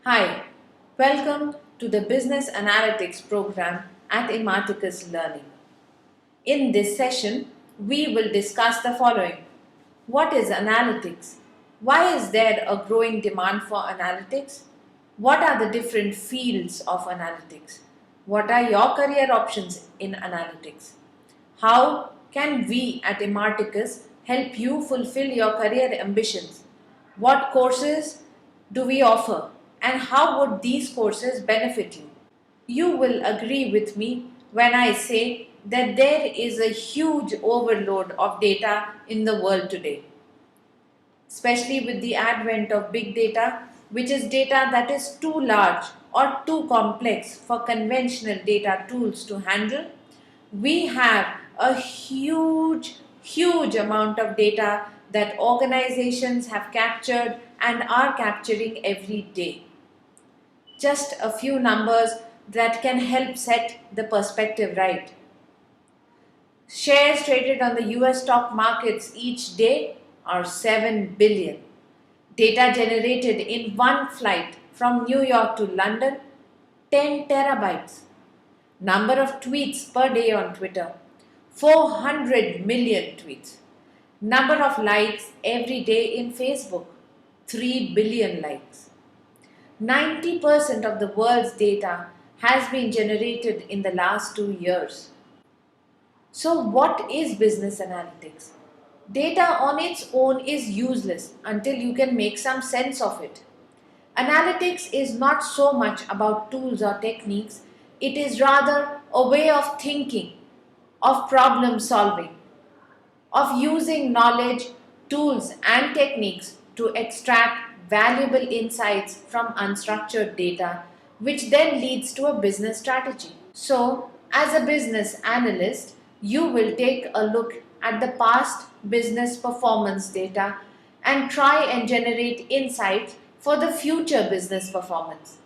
Hi, welcome to the Business Analytics program at Imaticus Learning. In this session, we will discuss the following. What is analytics? Why is there a growing demand for analytics? What are the different fields of analytics? What are your career options in analytics? How can we at Imaticus help you fulfill your career ambitions? What courses do we offer and how would these courses benefit you? You will agree with me when I say that there is a huge overload of data in the world today, especially with the advent of big data, which is data that is too large or too complex for conventional data tools to handle. We have a huge amount of data that organizations have captured and are capturing every day. Just a few numbers that can help set the perspective right. Shares traded on the US stock markets each day are 7 billion. Data generated in one flight from New York to London, 10 terabytes. Number of tweets per day on Twitter, 400 million tweets. Number of likes every day in Facebook, 3 billion likes. 90% of the world's data has been generated in the last 2 years. So, what is business analytics? Data on its own is useless until you can make some sense of it. Analytics is not so much about tools or techniques, it is rather a way of thinking, of problem solving, of using knowledge, tools, and techniques to extract valuable insights from unstructured data, which then leads to a business strategy. So, as a business analyst, you will take a look at the past business performance data and try and generate insights for the future business performance.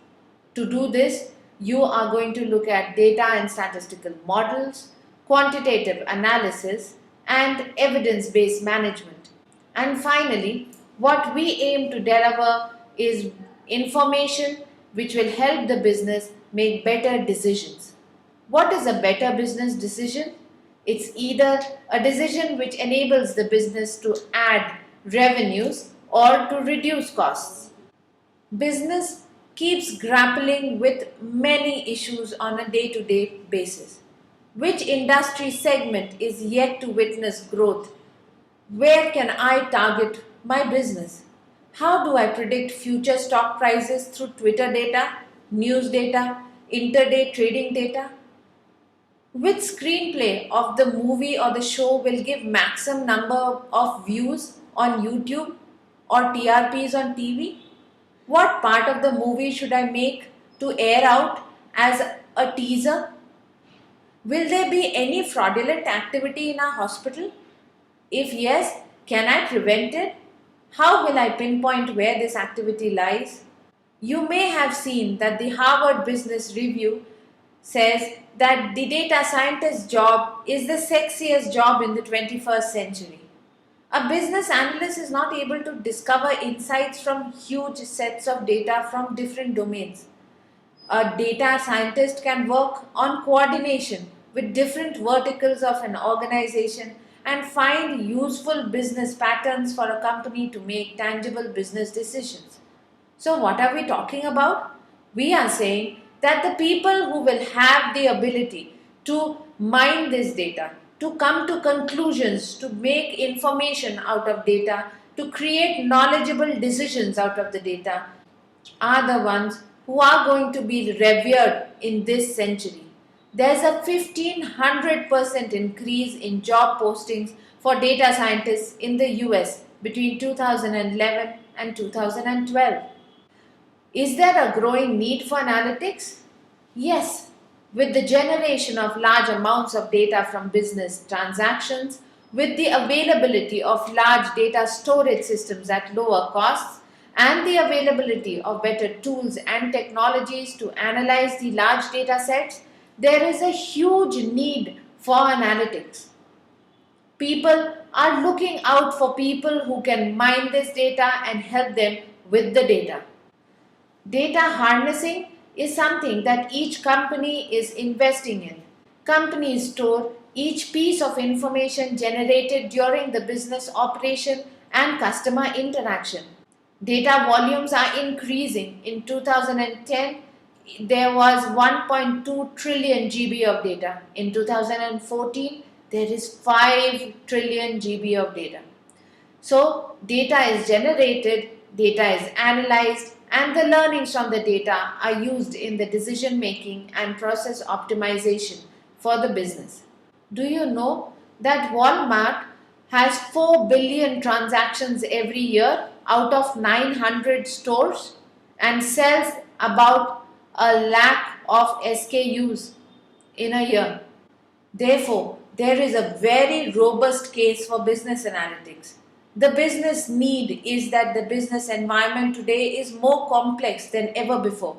To do this, you are going to look at data and statistical models, quantitative analysis, and evidence-based management. And finally, what we aim to deliver is information which will help the business make better decisions. What is a better business decision? It's either a decision which enables the business to add revenues or to reduce costs. Business keeps grappling with many issues on a day-to-day basis. Which industry segment is yet to witness growth? Where can I target my business? How do I predict future stock prices through Twitter data, news data, intraday trading data? Which screenplay of the movie or the show will give maximum number of views on YouTube or TRPs on TV? What part of the movie should I make to air out as a teaser? Will there be any fraudulent activity in our hospital? If yes, can I prevent it? How will I pinpoint where this activity lies? You may have seen that the Harvard Business Review says that the data scientist's job is the sexiest job in the 21st century. A business analyst is not able to discover insights from huge sets of data from different domains. A data scientist can work on coordination with different verticals of an organization and find useful business patterns for a company to make tangible business decisions. So, what are we talking about? We are saying that the people who will have the ability to mine this data, to come to conclusions, to make information out of data, to create knowledgeable decisions out of the data, are the ones who are going to be revered in this century. There's a 1500% increase in job postings for data scientists in the US between 2011 and 2012. Is there a growing need for analytics? Yes. With the generation of large amounts of data from business transactions, with the availability of large data storage systems at lower costs, and the availability of better tools and technologies to analyze the large data sets, there is a huge need for analytics. People are looking out for people who can mine this data and help them with the data. Data harnessing is something that each company is investing in. Companies store each piece of information generated during the business operation and customer interaction. Data volumes are increasing. In 2010, there was 1.2 trillion GB of data. In 2014, there is 5 trillion GB of data. So, data is generated, data is analyzed, and the learnings from the data are used in the decision making and process optimization for the business. Do you know that Walmart has 4 billion transactions every year out of 900 stores and sells about a lakh of SKUs in a year? Therefore, there is a very robust case for business analytics. The business need is that the business environment today is more complex than ever before.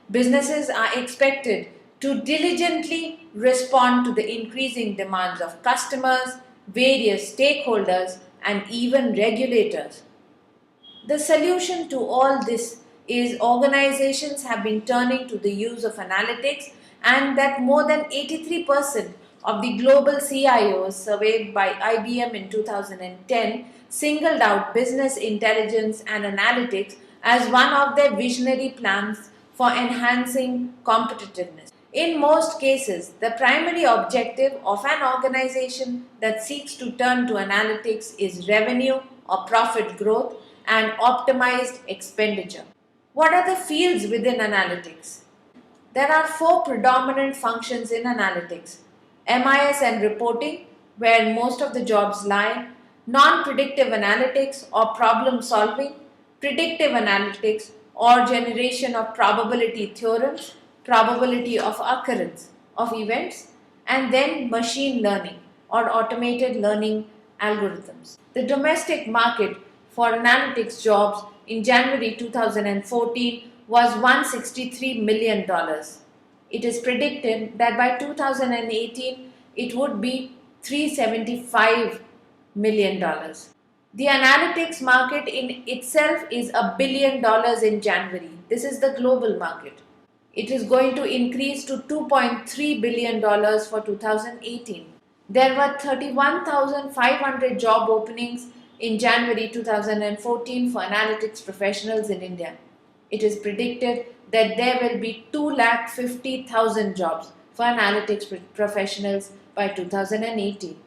Businesses are expected to diligently respond to the increasing demands of customers, various stakeholders, and even regulators. The solution to all this is organizations have been turning to the use of analytics, and that more than 83% of the global CIOs surveyed by IBM in 2010 singled out business intelligence and analytics as one of their visionary plans for enhancing competitiveness. In most cases, the primary objective of an organization that seeks to turn to analytics is revenue or profit growth and optimized expenditure. What are the fields within analytics? There are four predominant functions in analytics: MIS and reporting, where most of the jobs lie, non predictive analytics or problem solving, predictive analytics or generation of probability theorems, probability of occurrence of events, and then machine learning or automated learning algorithms. The domestic market for analytics jobs in January 2014 was $163 million. It is predicted that by 2018 it would be $375 million. The analytics market in itself is $1 billion in January. This is the global market. It is going to increase to $2.3 billion for 2018. There were 31,500 job openings in January 2014 for analytics professionals in India. It is predicted that there will be 250,000 jobs for analytics professionals by 2018.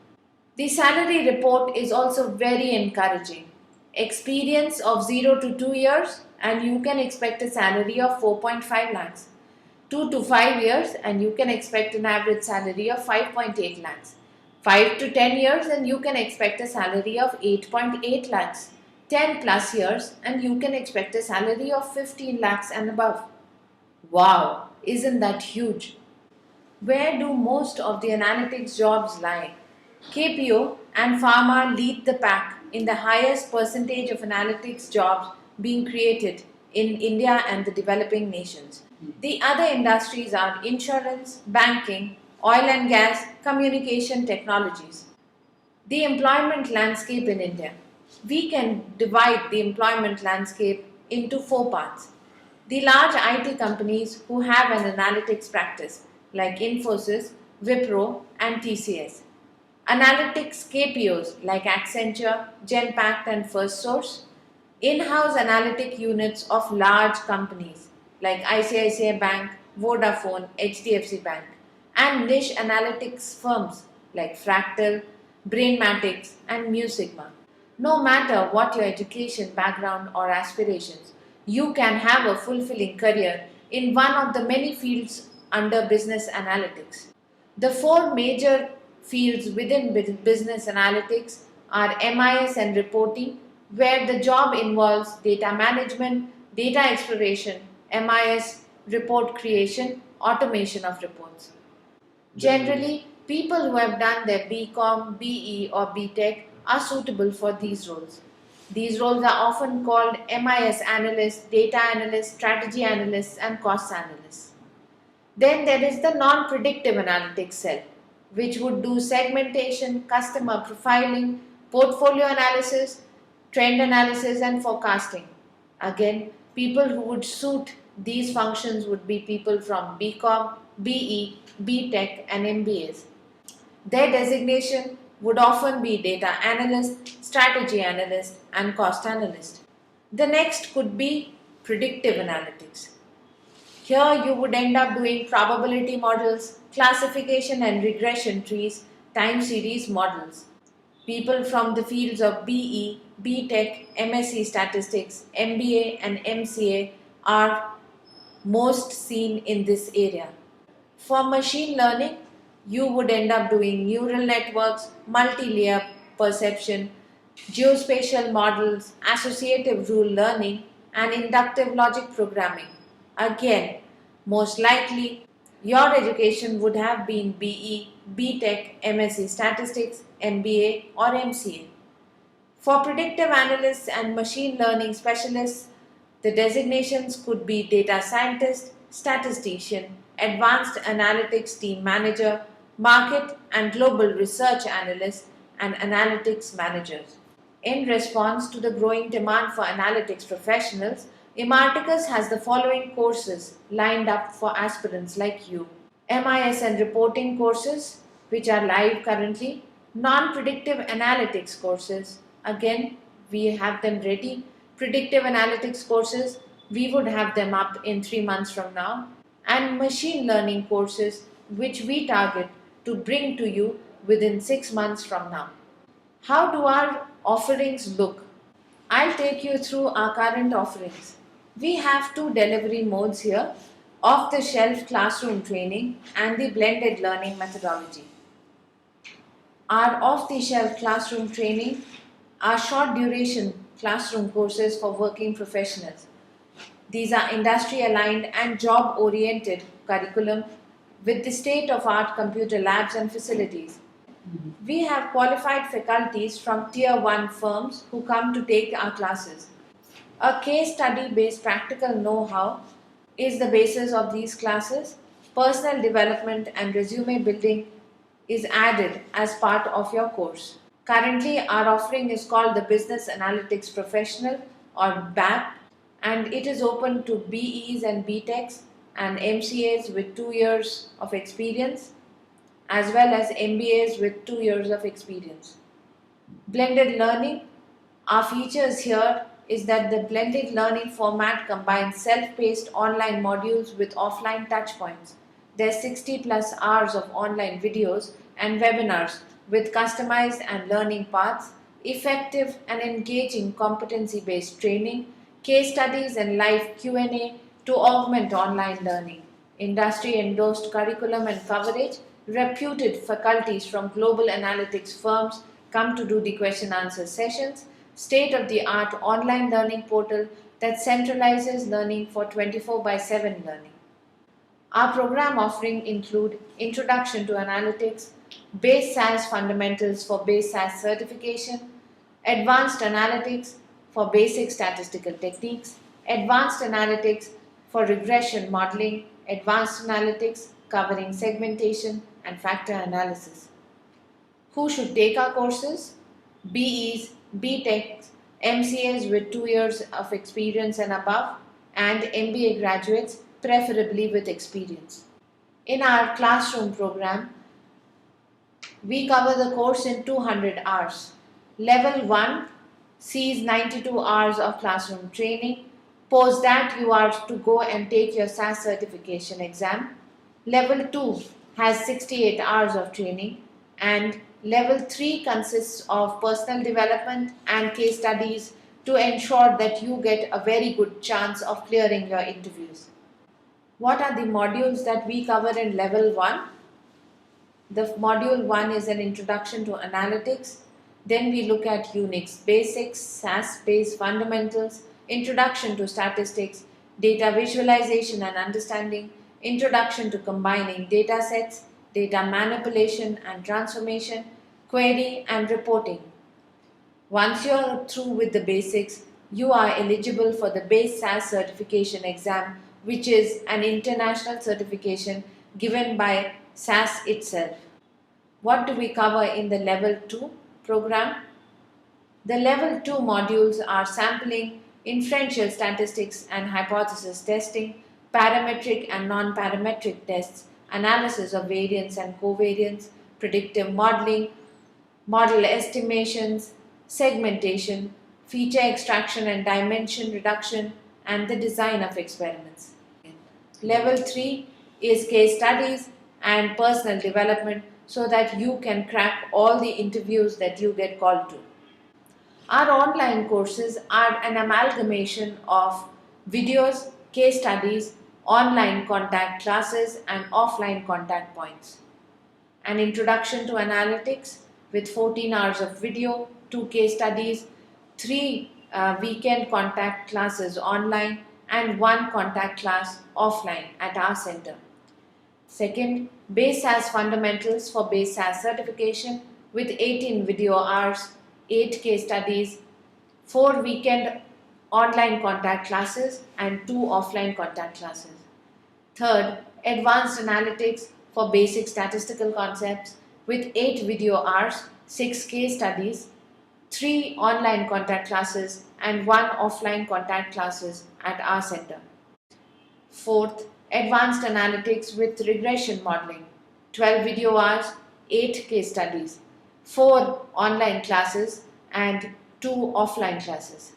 The salary report is also very encouraging. Experience of 0 to 2 years and you can expect a salary of 4.5 lakhs. 2 to 5 years and you can expect an average salary of 5.8 lakhs. 5 to 10 years and you can expect a salary of 8.8 lakhs. 10 plus years and you can expect a salary of 15 lakhs and above. Wow, isn't that huge? Where do most of the analytics jobs lie? KPO and pharma lead the pack in the highest percentage of analytics jobs being created in India and the developing nations. The other industries are insurance, banking, oil and gas, communication technologies. The employment landscape in India. We can divide the employment landscape into four parts. The large IT companies who have an analytics practice like Infosys, Wipro and TCS. Analytics KPOs like Accenture, Genpact and FirstSource. In-house analytic units of large companies like ICICI Bank, Vodafone, HDFC Bank, and niche analytics firms like Fractal, Brainmatics, and Musigma. No matter what your education, background, or aspirations, you can have a fulfilling career in one of the many fields under business analytics. The four major fields within business analytics are MIS and reporting, where the job involves data management, data exploration, MIS, report creation, automation of reports. Generally, people who have done their BCom, BE, or BTech are suitable for these roles. These roles are often called MIS analysts, data analysts, strategy analysts, and cost analysts. Then there is the non-predictive analytics cell, which would do segmentation, customer profiling, portfolio analysis, trend analysis, and forecasting. Again, People who would suit these functions would be people from BCom, BE, BTech, and MBAs. Their designation would often be data analyst, strategy analyst, and cost analyst. The next could be predictive analytics. Here you would end up doing probability models, classification and regression trees, time series models. People from the fields of BE, BTech, MSc Statistics, MBA, and MCA are most seen in this area. For machine learning, you would end up doing neural networks, multi-layer perception, geospatial models, associative rule learning, and inductive logic programming. Again, most likely, your education would have been BE, BTech, MSc Statistics, MBA, or MCA. For predictive analysts and machine learning specialists, the designations could be data scientist, statistician, advanced analytics team manager, market and global research analyst, and analytics managers. In response to the growing demand for analytics professionals, Imarticus has the following courses lined up for aspirants like you. MIS and reporting courses, which are live currently, non-predictive analytics courses, again, we have them ready. Predictive analytics courses, we would have them up in 3 months from now. And machine learning courses, which we target to bring to you within 6 months from now. How do our offerings look? I'll take you through our current offerings. We have two delivery modes here: off the shelf classroom training and the blended learning methodology. Our off the shelf classroom training are short duration classroom courses for working professionals. These are industry aligned and job oriented curriculum with the state of art computer labs and facilities. We have qualified faculties from tier 1 firms who come to take our classes. A case study based practical know how is the basis of these classes. Personal development and resume building is added as part of your course. Currently, our offering is called the Business Analytics Professional or BAP, and it is open to BEs and BTechs and MCAs with 2 years of experience, as well as MBAs with 2 years of experience. Blended learning, our features here is that the blended learning format combines self-paced online modules with offline touchpoints. There's 60 plus hours of online videos and webinars with customized and learning paths, effective and engaging competency-based training, case studies and live Q&A to augment online learning, industry-endorsed curriculum and coverage. Reputed faculties from global analytics firms come to do the question answer sessions, state-of-the-art online learning portal that centralizes learning for 24/7 learning. Our program offering include Introduction to Analytics, Base SAS Fundamentals for Base SAS Certification, Advanced Analytics for Basic Statistical Techniques, Advanced Analytics for Regression Modeling, Advanced Analytics covering segmentation and factor analysis. Who should take our courses? BEs, BTechs, MCAs with 2 years of experience and above, and MBA graduates, preferably with experience. In our classroom program, we cover the course in 200 hours. Level 1 sees 92 hours of classroom training. Post that, you are to go and take your SAS certification exam. Level 2 has 68 hours of training, and Level 3 consists of personal development and case studies to ensure that you get a very good chance of clearing your interviews. What are the modules that we cover in Level 1? The module 1 is an introduction to analytics. Then we look at Unix basics, SAS-based fundamentals, introduction to statistics, data visualization and understanding, introduction to combining data sets, data manipulation and transformation, query and reporting. Once you are through with the basics, you are eligible for the base SAS certification exam, which is an international certification given by SAS itself. What do we cover in the Level 2 program? The Level 2 modules are sampling, inferential statistics and hypothesis testing, parametric and non-parametric tests, analysis of variance and covariance, predictive modeling, model estimations, segmentation, feature extraction and dimension reduction, and the design of experiments. Level 3 is case studies and personal development so that you can crack all the interviews that you get called to. Our online courses are an amalgamation of videos, case studies, online contact classes, and offline contact points. An introduction to analytics with 14 hours of video, 2 case studies, 3 weekend contact classes online, and 1 contact class offline at our center. Second, Base SAS Fundamentals for Base SAS certification with 18 video hours, 8 case studies, 4 weekend online contact classes, and 2 offline contact classes. Third, Advanced Analytics for basic statistical concepts with 8 video hours, 6 case studies, 3 online contact classes, and 1 offline contact classes at our center. Fourth, Advanced Analytics with regression modeling, 12 video hours, 8 case studies, 4 online classes, and 2 offline classes.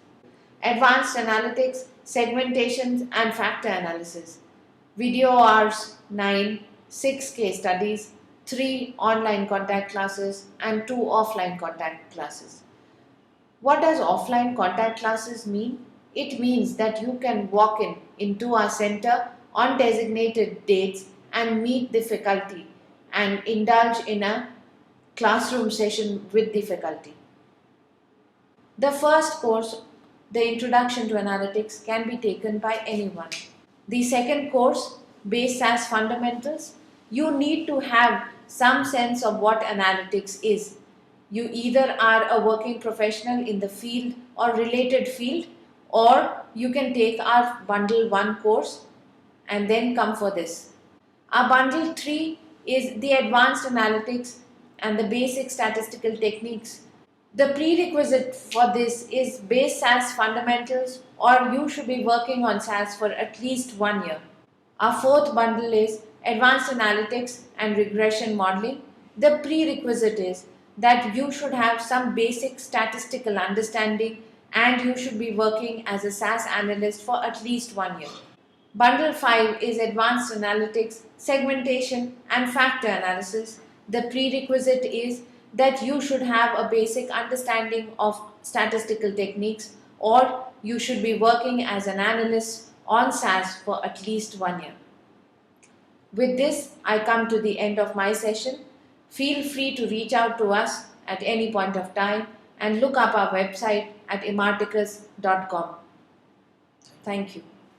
Advanced Analytics, segmentations and factor analysis, video hours 9, 6 case studies, 3 online contact classes, and 2 offline contact classes. What does offline contact classes mean? It means that you can walk into our center on designated dates and meet the faculty and indulge in a classroom session with the faculty. The first course, the Introduction to Analytics, can be taken by anyone. The second course, Base SAS Fundamentals, you need to have some sense of what analytics is. You either are a working professional in the field or related field, or you can take our Bundle 1 course and then come for this. Our Bundle 3 is the Advanced Analytics and the Basic Statistical Techniques. The prerequisite for this is Base SAS Fundamentals, or you should be working on SAS for at least 1 year. Our fourth bundle is Advanced Analytics and Regression Modeling. The prerequisite is that you should have some basic statistical understanding and you should be working as a SAS analyst for at least 1 year. Bundle 5 is Advanced Analytics, Segmentation and Factor Analysis. The prerequisite is that you should have a basic understanding of statistical techniques, or you should be working as an analyst on SAS for at least 1 year. With this, I come to the end of my session. Feel free to reach out to us at any point of time and look up our website at imarticus.com. Thank you.